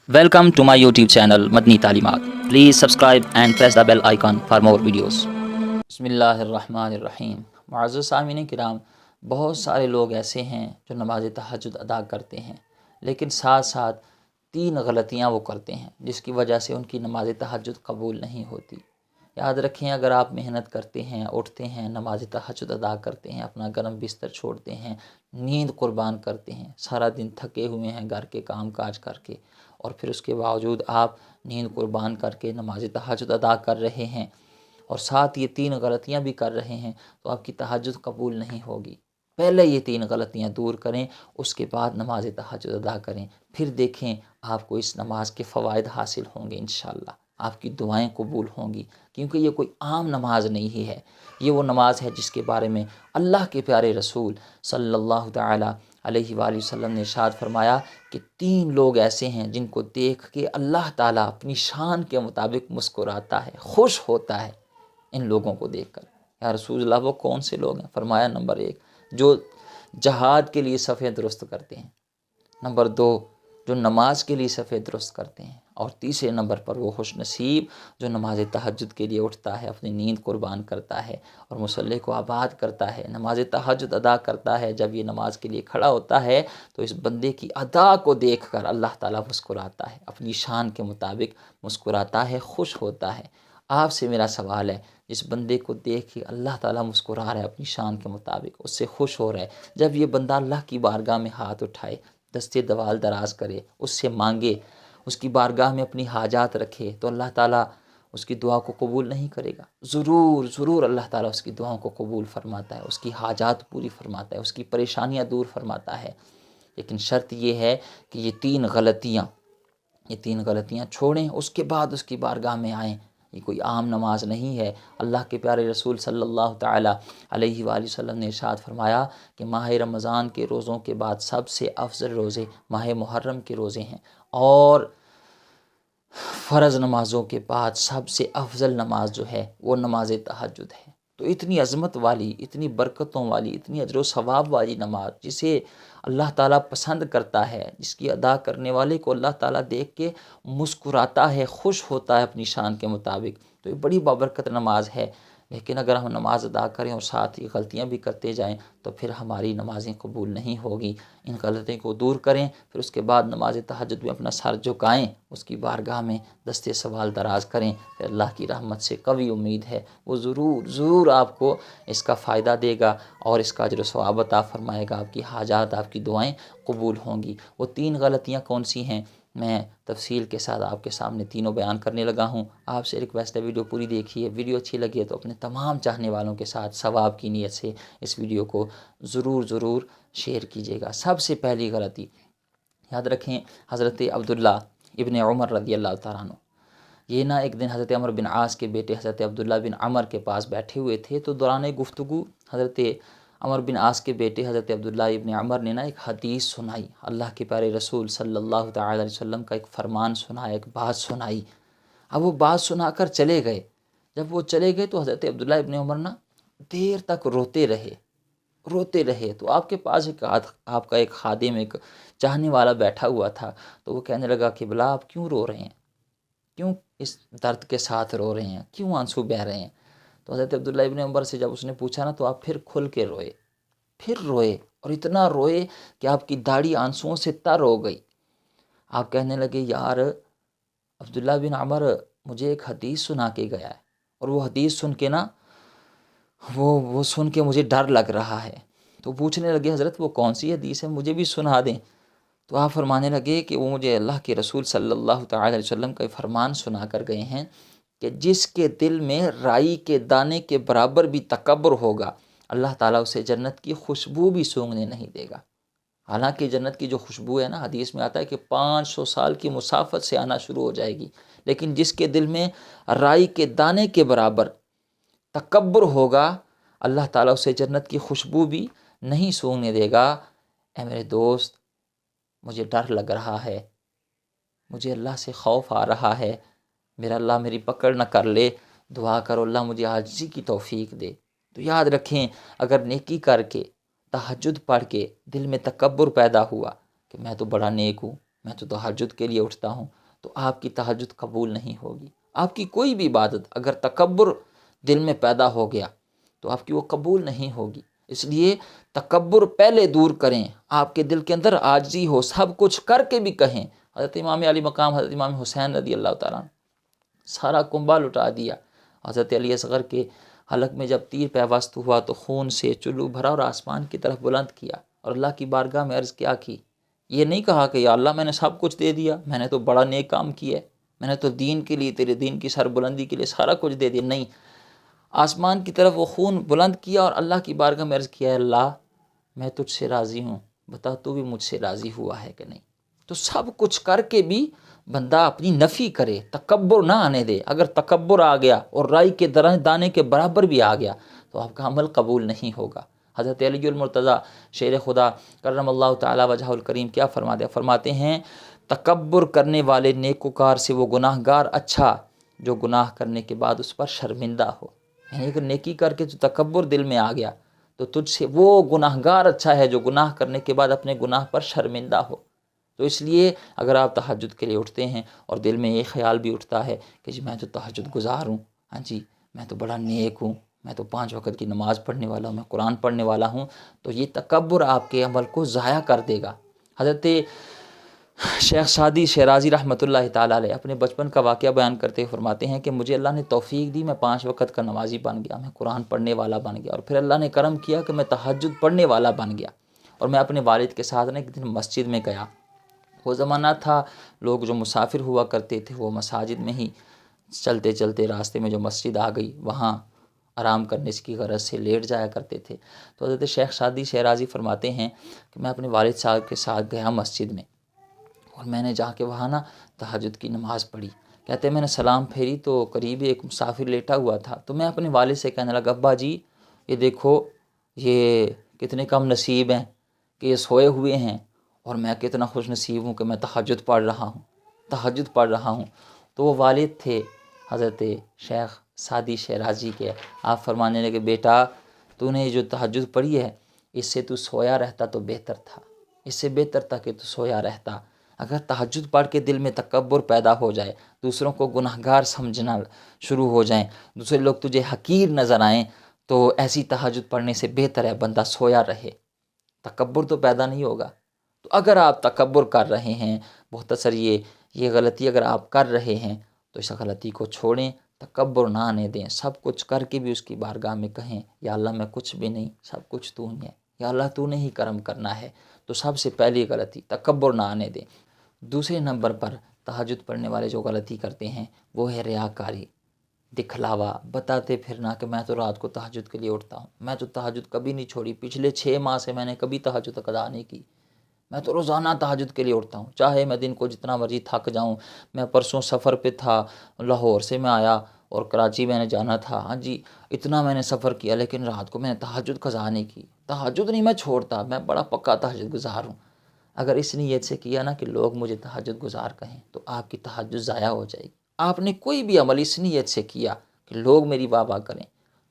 Welcome to my YouTube channel Madni Talimat. Please subscribe and press the bell icon for more videos. بسم اللہ الرحمن الرحیم. معزز سامعین کرام، بہت سارے لوگ ایسے ہیں جو نماز تہجد ادا کرتے ہیں، لیکن ساتھ ساتھ 3 غلطیاں وہ کرتے ہیں جس کی وجہ سے ان کی نماز تہجد قبول نہیں ہوتی. یاد رکھیں، اگر آپ محنت کرتے ہیں، اٹھتے ہیں، نماز تہجد ادا کرتے ہیں، اپنا گرم بستر چھوڑتے ہیں، نیند قربان کرتے ہیں، سارا دن تھکے ہوئے ہیں گھر کے کام کاج کر کے، اور پھر اس کے باوجود آپ نیند قربان کر کے نماز تہجد ادا کر رہے ہیں اور ساتھ یہ 3 غلطیاں بھی کر رہے ہیں، تو آپ کی تہجد قبول نہیں ہوگی. پہلے یہ 3 غلطیاں دور کریں، اس کے بعد نماز تہجد ادا کریں، پھر دیکھیں آپ کو اس نماز کے فوائد حاصل ہوں گے انشاءاللہ. آپ کی دعائیں قبول ہوں گی، کیونکہ یہ کوئی عام نماز نہیں ہے. یہ وہ نماز ہے جس کے بارے میں اللہ کے پیارے رسول صلی اللہ تعالی علیہ وآلہ وسلم نے ارشاد فرمایا کہ 3 لوگ ایسے ہیں جن کو دیکھ کے اللہ تعالیٰ اپنی شان کے مطابق مسکراتا ہے، خوش ہوتا ہے ان لوگوں کو دیکھ کر. یا رسول اللہ، وہ کون سے لوگ ہیں؟ فرمایا نمبر 1 جو جہاد کے لیے صفیں درست کرتے ہیں، نمبر 2 جو نماز کے لیے صفیں درست کرتے ہیں، اور تیسرے نمبر پر وہ خوش نصیب جو نماز تہجد کے لیے اٹھتا ہے، اپنی نیند قربان کرتا ہے اور مصلی کو آباد کرتا ہے، نماز تہجد ادا کرتا ہے. جب یہ نماز کے لیے کھڑا ہوتا ہے تو اس بندے کی ادا کو دیکھ کر اللہ تعالیٰ مسکراتا ہے، اپنی شان کے مطابق مسکراتا ہے، خوش ہوتا ہے. آپ سے میرا سوال ہے، جس بندے کو دیکھ کے اللہ تعالیٰ مسکرا رہا ہے اپنی شان کے مطابق، اس سے خوش ہو رہا ہے، جب یہ بندہ اللہ کی بارگاہ میں ہاتھ اٹھائے، دستے دوال دراز کرے، اس سے مانگے، اس کی بارگاہ میں اپنی حاجات رکھے، تو اللہ تعالیٰ اس کی دعا کو قبول نہیں کرے گا؟ ضرور ضرور اللہ تعالیٰ اس کی دعاؤں کو قبول فرماتا ہے، اس کی حاجات پوری فرماتا ہے، اس کی پریشانیاں دور فرماتا ہے. لیکن شرط یہ ہے کہ یہ 3 غلطیاں چھوڑیں، اس کے بعد اس کی بارگاہ میں آئیں. یہ کوئی عام نماز نہیں ہے. اللہ کے پیارے رسول صلی اللہ تعالی علیہ وآلہ وسلم نے ارشاد فرمایا کہ ماہ رمضان کے روزوں کے بعد سب سے افضل روزے ماہ محرم کے روزے ہیں، اور فرض نمازوں کے بعد سب سے افضل نماز جو ہے وہ نماز تہجد ہے. تو اتنی عظمت والی، اتنی برکتوں والی، اتنی اجر و ثواب والی نماز، جسے اللہ تعالیٰ پسند کرتا ہے، جس کی ادا کرنے والے کو اللہ تعالیٰ دیکھ کے مسکراتا ہے، خوش ہوتا ہے اپنی شان کے مطابق، تو یہ بڑی بابرکت نماز ہے. لیکن اگر ہم نماز ادا کریں اور ساتھ ہی غلطیاں بھی کرتے جائیں تو پھر ہماری نمازیں قبول نہیں ہوگی. ان غلطیوں کو دور کریں، پھر اس کے بعد نماز تہجد میں اپنا سر جھکائیں، اس کی بارگاہ میں دستے سوال دراز کریں، پھر اللہ کی رحمت سے قوی امید ہے وہ ضرور ضرور آپ کو اس کا فائدہ دے گا اور اس کا اجر و ثواب عطا فرمائے گا. آپ کی حاجات، آپ کی دعائیں قبول ہوں گی. وہ 3 غلطیاں کون سی ہیں؟ میں تفصیل کے ساتھ آپ کے سامنے تینوں بیان کرنے لگا ہوں. آپ سے ریکویسٹ ہے ویڈیو پوری دیکھیے. ویڈیو اچھی لگی ہے تو اپنے تمام چاہنے والوں کے ساتھ ثواب کی نیت سے اس ویڈیو کو ضرور شیئر کیجیے گا. سب سے پہلی غلطی یاد رکھیں، حضرت عبداللہ ابن عمر رضی اللہ تعالیٰ عنہ، یہ ایک دن حضرت عمر بن عاص کے بیٹے حضرت عبداللہ بن عمر کے پاس بیٹھے ہوئے تھے. تو دوران گفتگو حضرت عمر بن عاص کے بیٹے حضرت عبداللہ ابن عمر نے ایک حدیث سنائی، اللہ کے پیارے رسول صلی اللہ تعالی علیہ وسلم کا ایک فرمان سنایا، ایک بات سنائی. اب وہ بات سنا کر چلے گئے. جب وہ چلے گئے تو حضرت عبداللہ ابن عمر دیر تک روتے رہے. تو آپ کے پاس آپ کا ایک خادم، ایک چاہنے والا بیٹھا ہوا تھا. تو وہ کہنے لگا کہ بلا آپ کیوں رو رہے ہیں؟ کیوں اس درد کے ساتھ رو رہے ہیں؟ کیوں آنسو بہہ رہے ہیں؟ تو حضرت عبداللہ ابن عمر سے جب اس نے پوچھا تو آپ پھر کھل کے روئے اور اتنا روئے کہ آپ کی داڑھی آنسوؤں سے تر ہو گئی. آپ کہنے لگے یار عبداللہ بن عمر مجھے ایک حدیث سنا کے گیا ہے، اور وہ حدیث سن کے وہ سن کے مجھے ڈر لگ رہا ہے. تو پوچھنے لگے حضرت وہ کون سی حدیث ہے، مجھے بھی سنا دیں. تو آپ فرمانے لگے کہ وہ مجھے اللہ کے رسول صلی اللہ تعالی علیہ وسلم کا فرمان سنا کر گئے ہیں کہ جس کے دل میں رائی کے دانے کے برابر بھی تکبر ہوگا، اللہ تعالیٰ اسے جنت کی خوشبو بھی سونگھنے نہیں دے گا. حالانکہ جنت کی جو خوشبو ہے حدیث میں آتا ہے کہ 500 سال کی مسافت سے آنا شروع ہو جائے گی، لیکن جس کے دل میں رائی کے دانے کے برابر تکبر ہوگا، اللہ تعالیٰ اسے جنت کی خوشبو بھی نہیں سونگھنے دے گا. اے میرے دوست، مجھے ڈر لگ رہا ہے، مجھے اللہ سے خوف آ رہا ہے، میرا اللہ میری پکڑ نہ کر لے. دعا کرو اللہ مجھے عاجزی کی توفیق دے. تو یاد رکھیں، اگر نیکی کر کے، تہجد پڑھ کے دل میں تکبر پیدا ہوا کہ میں تو بڑا نیک ہوں، میں تو تہجد کے لیے اٹھتا ہوں، تو آپ کی تہجد قبول نہیں ہوگی۔ آپ کی کوئی بھی عبادت اگر تکبر دل میں پیدا ہو گیا تو آپ کی وہ قبول نہیں ہوگی۔ اس لیے تکبر پہلے دور کریں، آپ کے دل کے اندر عاجزی ہو، سب کچھ کر کے بھی کہیں۔ حضرت امام علی مقام حضرت امام حسین رضی اللہ تعالیٰ عنہ سارا کنبہ لٹا دیا۔ حضرت علی اصغر کے حلق میں جب تیر پیوست ہوا تو خون سے چلو بھرا اور آسمان کی طرف بلند کیا اور اللہ کی بارگاہ میں عرض کیا کی، یہ نہیں کہا کہ یا اللہ میں نے سب کچھ دے دیا، میں نے تو بڑا نیک کام کیا ہے، میں نے تو دین کے لیے، تیرے دین کی سربلندی کے لیے سارا کچھ دے دیا۔ نہیں، آسمان کی طرف وہ خون بلند کیا اور اللہ کی بارگاہ میں عرض کیا، ہے اللہ میں تجھ سے راضی ہوں، بتا تو بھی مجھ سے راضی ہوا ہے کہ نہیں۔ تو سب کچھ کر کے بھی بندہ اپنی نفی کرے، تکبر نہ آنے دے۔ اگر تکبر آ گیا اور رائی کے دانے کے برابر بھی آ گیا تو آپ کا عمل قبول نہیں ہوگا۔ حضرت علی المرتضیٰ شیر خدا کرم اللہ تعالی وجہ الکریم کیا فرماتے ہیں، تکبر کرنے والے نیکوکار سے وہ گناہ گار اچھا جو گناہ کرنے کے بعد اس پر شرمندہ ہو۔ یعنی اگر نیکی کر کے تو تکبر دل میں آ گیا تو تجھ سے وہ گناہ گار اچھا ہے جو گناہ کرنے کے بعد اپنے گناہ پر شرمندہ ہو۔ تو اس لیے اگر آپ تہجد کے لیے اٹھتے ہیں اور دل میں یہ خیال بھی اٹھتا ہے کہ جی میں تو تہجد گزار ہوں، ہاں جی میں تو بڑا نیک ہوں، میں تو 5 وقت کی نماز پڑھنے والا ہوں، میں قرآن پڑھنے والا ہوں، تو یہ تکبر آپ کے عمل کو ضائع کر دے گا۔ حضرت شیخ سعدی شیرازی رحمۃ اللہ تعالیٰ علیہ اپنے بچپن کا واقعہ بیان کرتے ہوئے فرماتے ہیں کہ مجھے اللہ نے توفیق دی، میں 5 وقت کا نمازی بن گیا، میں قرآن پڑھنے والا بن گیا، اور پھر اللہ نے کرم کیا کہ میں تہجد پڑھنے والا بن گیا۔ اور میں اپنے والد کے ساتھ ایک دن مسجد میں گیا۔ وہ زمانہ تھا لوگ جو مسافر ہوا کرتے تھے وہ مساجد میں ہی چلتے چلتے راستے میں جو مسجد آ گئی وہاں آرام کرنے کی غرض سے لیٹ جایا کرتے تھے۔ تو حضرت شیخ سعدی شیرازی فرماتے ہیں کہ میں اپنے والد صاحب کے ساتھ گیا مسجد میں، اور میں نے جا کے وہاں تہجد کی نماز پڑھی۔ کہتے ہیں میں نے سلام پھیری تو قریب ایک مسافر لیٹا ہوا تھا، تو میں اپنے والد سے کہنے لگا، ابا جی یہ دیکھو یہ کتنے کم نصیب ہیں کہ یہ سوئے ہوئے ہیں، اور میں کتنا خوش نصیب ہوں کہ میں تہجد پڑھ رہا ہوں۔ تو وہ والد تھے حضرت شیخ سعدی شیرازی کے، آپ فرمانے لگے، بیٹا تو نے جو تہجد پڑھی ہے اس سے تو سویا رہتا تو بہتر تھا، اس سے بہتر تھا کہ تو سویا رہتا۔ اگر تہجد پڑھ کے دل میں تکبر پیدا ہو جائے، دوسروں کو گناہگار سمجھنا شروع ہو جائیں، دوسرے لوگ تجھے حقیر نظر آئیں، تو ایسی تہجد پڑھنے سے بہتر ہے بندہ سویا رہے، تکبر تو پیدا نہیں ہوگا۔ تو اگر آپ تکبر کر رہے ہیں، مختصر یہ غلطی اگر آپ کر رہے ہیں تو اس غلطی کو چھوڑیں، تکبر نہ آنے دیں، سب کچھ کر کے بھی اس کی بارگاہ میں کہیں، یا اللہ میں کچھ بھی نہیں، سب کچھ تو ہی ہے، یا اللہ تو نے ہی کرم کرنا ہے۔ تو سب سے پہلی غلطی تکبر نہ آنے دیں۔ دوسرے نمبر پر تہجد پڑھنے والے جو غلطی کرتے ہیں وہ ہے ریاکاری، دکھلاوا، بتاتے پھرنا کہ میں تو رات کو تہجد کے لیے اٹھتا ہوں، میں تو تہجد کبھی نہیں چھوڑی، پچھلے 6 ماہ سے میں نے کبھی تہجد ادا نہیں کی، میں تو روزانہ تہجد کے لیے اٹھتا ہوں، چاہے میں دن کو جتنا مرضی تھک جاؤں۔ میں پرسوں سفر پہ تھا، لاہور سے میں آیا اور کراچی میں نے جانا تھا، ہاں جی اتنا میں نے سفر کیا، لیکن رات کو میں نے تہجد قضا نہیں کی، تہجد نہیں میں چھوڑتا، میں بڑا پکا تہجد گزار ہوں۔ اگر اس نیت سے کیا نا کہ لوگ مجھے تہجد گزار کہیں تو آپ کی تہجد ضائع ہو جائے گی۔ آپ نے کوئی بھی عمل اس نیت سے کیا کہ لوگ میری واہ واہ کریں،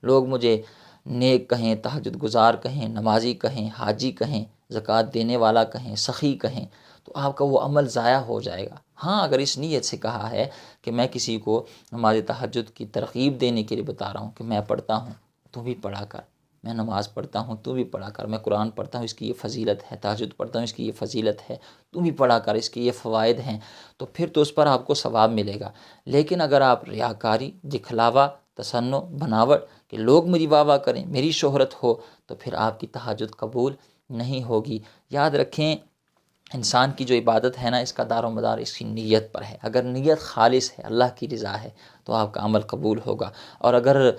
لوگ مجھے نیک کہیں، تہجد گزار کہیں، نمازی کہیں، حاجی کہیں، زکوٰۃ دینے والا کہیں، سخی کہیں، تو آپ کا وہ عمل ضائع ہو جائے گا۔ ہاں اگر اس نیت سے کہا ہے کہ میں کسی کو نماز تہجد کی ترغیب دینے کے لیے بتا رہا ہوں کہ میں پڑھتا ہوں تو بھی پڑھا کر، میں نماز پڑھتا ہوں تو بھی پڑھا کر، میں قرآن پڑھتا ہوں اس کی یہ فضیلت ہے، تہجد پڑھتا ہوں اس کی یہ فضیلت ہے، تو بھی پڑھا کر، اس کے یہ فوائد ہیں، تو پھر تو اس پر آپ کو ثواب ملے گا۔ لیکن اگر آپ ریاکاری، دکھلاوا، تصنع، بناوٹ کہ لوگ میری واہ واہ کریں، میری شہرت ہو، تو پھر آپ کی تہجد قبول نہیں ہوگی۔ یاد رکھیں انسان کی جو عبادت ہے نا اس کا دار و مدار اس کی نیت پر ہے۔ اگر نیت خالص ہے، اللہ کی رضا ہے، تو آپ کا عمل قبول ہوگا، اور اگر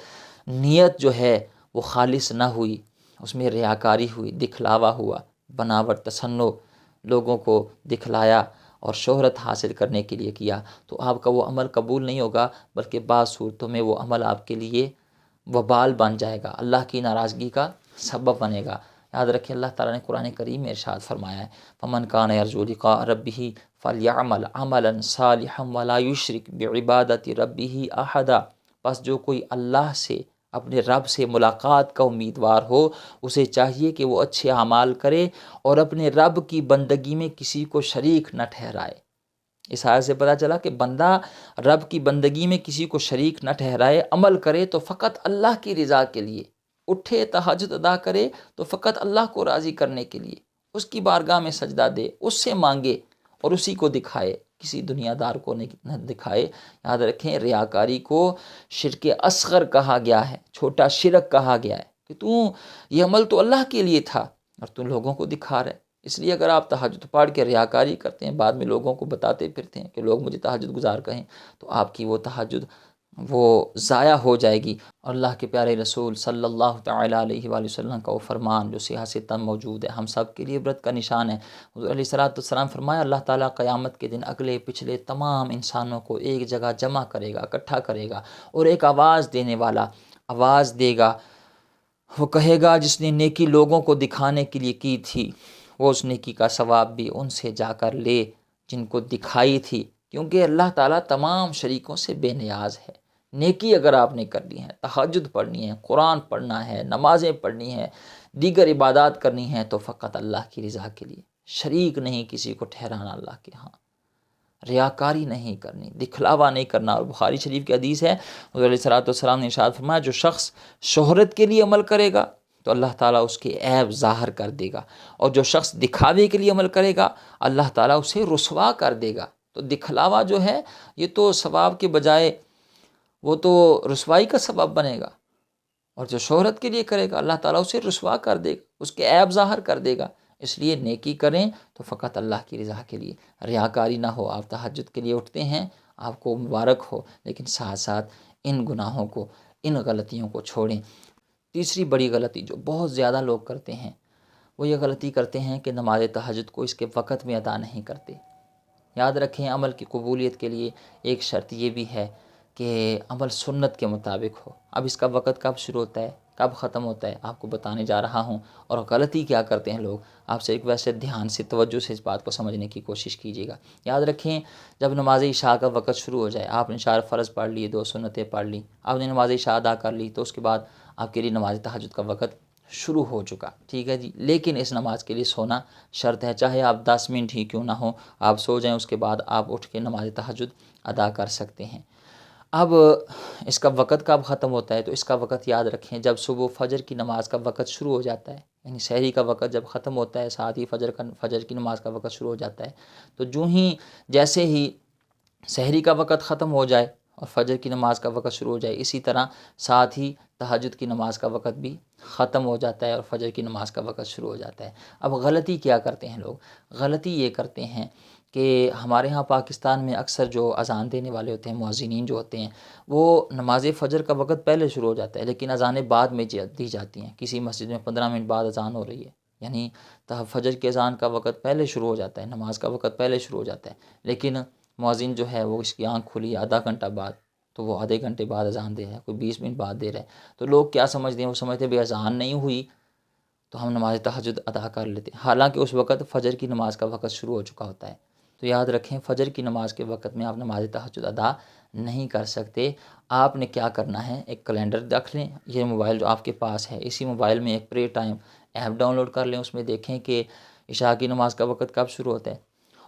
نیت جو ہے وہ خالص نہ ہوئی، اس میں ریاکاری ہوئی، دکھلاوا ہوا، بناوٹ، تصنع، لوگوں کو دکھلایا اور شہرت حاصل کرنے کے لیے کیا، تو آپ کا وہ عمل قبول نہیں ہوگا، بلکہ بعض صورتوں میں وہ عمل آپ کے لیے وبال بن جائے گا، اللہ کی ناراضگی کا سبب بنے گا۔ یاد رکھیں اللہ تعالیٰ نے قرآن کریم میں ارشاد فرمایا ہے، فَمَنْ كَانَ يَرْجُو لِقَاءَ رَبِّهِ فَلْيَعْمَلْ عَمَلًا صَالِحًا وَلَا يُشْرِكْ بِعِبَادَةِ رَبِّهِ أَحَدًا۔ پس جو کوئی اللہ سے اپنے رب سے ملاقات کا امیدوار ہو، اسے چاہیے کہ وہ اچھے اعمال کرے اور اپنے رب کی بندگی میں کسی کو شریک نہ ٹھہرائے۔ اس آیت سے پتہ چلا کہ بندہ رب کی بندگی میں کسی کو شریک نہ ٹھہرائے، عمل کرے تو فقط اللہ کی رضا کے لیے، اٹھے تہجد ادا کرے تو فقط اللہ کو راضی کرنے کے لیے، اس کی بارگاہ میں سجدہ دے، اس سے مانگے اور اسی کو دکھائے، کسی دنیا دار کو نہ دکھائے۔ یاد رکھیں ریاکاری کو شرک اصغر کہا گیا ہے، چھوٹا شرک کہا گیا ہے، کہ تو یہ عمل تو اللہ کے لیے تھا اور تم لوگوں کو دکھا رہے۔ اس لیے اگر آپ تہجد پڑھ کے ریاکاری کرتے ہیں، بعد میں لوگوں کو بتاتے پھرتے ہیں کہ لوگ مجھے تہجد گزار کہیں، تو آپ کی وہ تہجد وہ ضائع ہو جائے گی۔ اور اللہ کے پیارے رسول صلی اللہ تعالیٰ علیہ وآلہ وسلم کا وہ فرمان جو صحیح ستاً موجود ہے، ہم سب کے لیے عبرت کا نشان ہے۔ حضور علیہ السلام فرمایا اللہ تعالیٰ قیامت کے دن اگلے پچھلے تمام انسانوں کو ایک جگہ جمع کرے گا، اکٹھا کرے گا، اور ایک آواز دینے والا آواز دے گا، وہ کہے گا جس نے نیکی لوگوں کو دکھانے کے لیے کی تھی وہ اس نیکی کا ثواب بھی ان سے جا کر لے جن کو دکھائی تھی، کیونکہ اللہ تعالیٰ تمام شریکوں سے بے نیاز ہے۔ نیکی اگر آپ نے کرنی ہے، تہجد پڑھنی ہے، قرآن پڑھنا ہے، نمازیں پڑھنی ہے، دیگر عبادات کرنی ہے، تو فقط اللہ کی رضا کے لیے، شریک نہیں کسی کو ٹھہرانا اللہ کے ہاں، ریاکاری نہیں کرنی، دکھلاوا نہیں کرنا۔ اور بخاری شریف کی حدیث ہے، حضور علیہ السلام نے ارشاد فرمایا جو شخص شہرت کے لیے عمل کرے گا تو اللہ تعالیٰ اس کے عیب ظاہر کر دے گا، اور جو شخص دکھاوے کے لیے عمل کرے گا اللہ تعالیٰ اسے رسوا کر دے گا۔ تو دکھلاوا جو ہے یہ تو ثواب کے بجائے وہ تو رسوائی کا سبب بنے گا، اور جو شہرت کے لیے کرے گا اللہ تعالیٰ اسے رسوا کر دے گا، اس کے عیب ظاہر کر دے گا۔ اس لیے نیکی کریں تو فقط اللہ کی رضا کے لیے، ریاکاری نہ ہو۔ آپ تہجد کے لیے اٹھتے ہیں، آپ کو مبارک ہو، لیکن ساتھ ساتھ ان گناہوں کو، ان غلطیوں کو چھوڑیں۔ تیسری بڑی غلطی جو بہت زیادہ لوگ کرتے ہیں، وہ یہ غلطی کرتے ہیں کہ نماز تہجد کو اس کے وقت میں ادا نہیں کرتے۔ یاد رکھیں عمل کی قبولیت کے لیے ایک شرط یہ بھی ہے کہ عمل سنت کے مطابق ہو۔ اب اس کا وقت کب شروع ہوتا ہے، کب ختم ہوتا ہے، آپ کو بتانے جا رہا ہوں۔ اور غلطی کیا کرتے ہیں لوگ، آپ سے ایک ویسے دھیان سے توجہ سے اس بات کو سمجھنے کی کوشش کیجیے گا۔ یاد رکھیں جب نماز عشاء کا وقت شروع ہو جائے، آپ نے 4 فرض پڑھ لیے، 2 سنتیں پڑھ لی، آپ نے نماز عشاء ادا کر لی، تو اس کے بعد آپ کے لیے نماز تہجد کا وقت شروع ہو چکا، ٹھیک ہے جی۔ لیکن اس نماز کے لیے سونا شرط ہے، چاہے آپ 10 منٹ ہی کیوں نہ ہو، آپ سو جائیں، اس کے بعد آپ اٹھ کے نماز تہجد ادا کر سکتے ہیں۔ اب اس کا وقت کب ختم ہوتا ہے، تو اس کا وقت یاد رکھیں جب صبح فجر کی نماز کا وقت شروع ہو جاتا ہے، یعنی سحری کا وقت جب ختم ہوتا ہے، ساتھ ہی فجر کی نماز کا وقت شروع ہو جاتا ہے، تو جیسے ہی سحری کا وقت ختم ہو جائے اور فجر کی نماز کا وقت شروع ہو جائے، اسی طرح ساتھ ہی تہجد کی نماز کا وقت بھی ختم ہو جاتا ہے اور فجر کی نماز کا وقت شروع ہو جاتا ہے۔ اب غلطی کیا کرتے ہیں لوگ، غلطی یہ کرتے ہیں کہ ہمارے ہاں پاکستان میں اکثر جو اذان دینے والے ہوتے ہیں، مؤذنین جو ہوتے ہیں، وہ نماز فجر کا وقت پہلے شروع ہو جاتا ہے لیکن اذانیں بعد میں دی جاتی ہیں۔ کسی مسجد میں 15 منٹ بعد اذان ہو رہی ہے، یعنی فجر کے اذان کا وقت پہلے شروع ہو جاتا ہے، نماز کا وقت پہلے شروع ہو جاتا ہے، لیکن مؤذن جو ہے وہ اس کی آنکھ کھلی آدھا گھنٹہ بعد، تو وہ آدھے گھنٹے بعد اذان دے رہا ہے، کوئی 20 منٹ بعد دے رہا ہے۔ تو لوگ کیا سمجھتے ہیں، وہ سمجھتے ہیں بھئی اذان نہیں ہوئی تو ہم نماز تہجد ادا کر لیتے ہیں، حالانکہ اس وقت فجر کی نماز کا وقت شروع ہو چکا ہوتا ہے۔ تو یاد رکھیں فجر کی نماز کے وقت میں آپ نماز تہجد ادا نہیں کر سکتے۔ آپ نے کیا کرنا ہے، ایک کیلنڈر رکھ لیں، یہ موبائل جو آپ کے پاس ہے، اسی موبائل میں ایک پرے ٹائم ایپ ڈاؤن لوڈ کر لیں، اس میں دیکھیں کہ عشاء کی نماز کا وقت کب شروع ہوتا ہے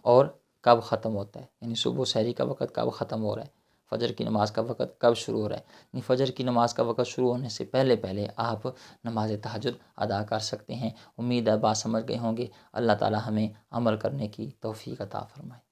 اور کب ختم ہوتا ہے، یعنی صبح سحری کا وقت کب ختم ہو رہا ہے، فجر کی نماز کا وقت کب شروع ہو رہا ہے۔ یعنی فجر کی نماز کا وقت شروع ہونے سے پہلے آپ نماز تہجد ادا کر سکتے ہیں۔ امید ہے بات سمجھ گئے ہوں گے۔ اللہ تعالی ہمیں عمل کرنے کی توفیق عطا فرمائے۔